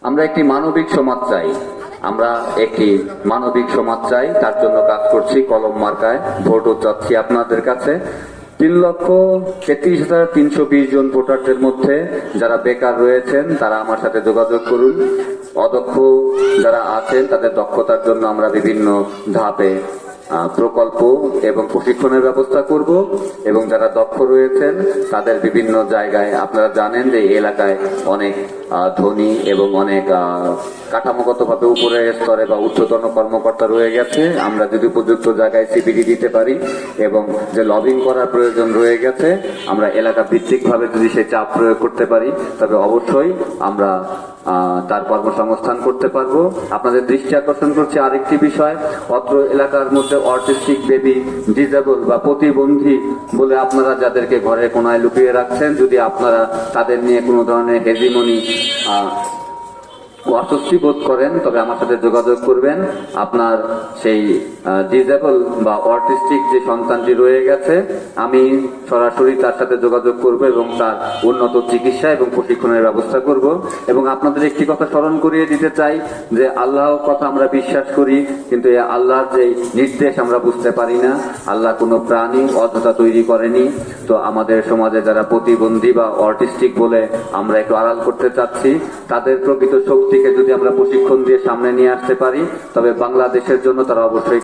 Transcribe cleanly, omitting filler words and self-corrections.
আমরা একটি মানবিক সমাজ চাই। আমরা একটি মানবিক সমাজ চাই, তার জন্য কাজ করছি। কলম মার্কায় ভোটও চাচ্ছি আপনাদের কাছে। 3,33,320 জন ভোটারদের মধ্যে যারা বেকার রয়েছেন তারা আমার সাথে যোগাযোগ করুন। অদক্ষ যারা আছেন তাদের দক্ষতার জন্য আমরা বিভিন্ন ধাপে প্রকল্প এবং প্রশিক্ষণের ব্যবস্থা করব, এবং যারা দক্ষ রয়েছেন তাদের বিভিন্ন জায়গায়, আপনারা জানেন যে এই এলাকায় অনেক ধনী এবং অনেক কাঠামোগতভাবে উপরের স্তরে বা ঊর্ধ্বতন কর্মকর্তা রয়ে গেছে। আমরা যদি উপযুক্ত জায়গায় সিপিডি দিতে পারি এবং যে লবিং করার প্রয়োজন রয়ে গেছে আমরা এলাকা ভিত্তিকভাবে যদি সেই চাপ প্রয়োগ করতে পারি তবে অবশ্যই আমরা তার কর্মসংস্থান করতে পারবো। আপনাদের দৃষ্টি আকর্ষণ করছে আরেকটি বিষয়, অত্র এলাকার মধ্যে অটিস্টিক বেবি, ডিসেবল বা প্রতিবন্ধী বলে আপনারা যাদেরকে ঘরে কোনায় লুকিয়ে রাখছেন, যদি আপনারা তাদের নিয়ে কোনো ধরনের হেজিমনি অস্বস্তি বোধ করেন তবে আমার সাথে যোগাযোগ করবেন। আপনার সেই ডিসেবল বা অটিস্টিক যে সন্তানটি রয়ে গেছে আমি সরাসরি তার সাথে যোগাযোগ করব এবং তার উন্নত চিকিৎসা এবং প্রশিক্ষণের ব্যবস্থা করব। এবং আপনাদের একটি কথা স্মরণ করিয়ে দিতে চাই যে আল্লাহর কথা আমরা বিশ্বাস করি, কিন্তু এই আল্লাহর যে নির্দেশ আমরা বুঝতে পারি না। আল্লাহ কোনো প্রাণী অযথা তৈরি করেনি। তো আমাদের সমাজে যারা প্রতিবন্ধী বা অটিস্টিক বলে আমরা একটু আড়াল করতে চাচ্ছি, তাদের প্রকৃত শক্তিকে যদি আমরা প্রশিক্ষণ দিয়ে সামনে নিয়ে আসতে পারি তবে বাংলাদেশের জন্য তারা অবশ্যই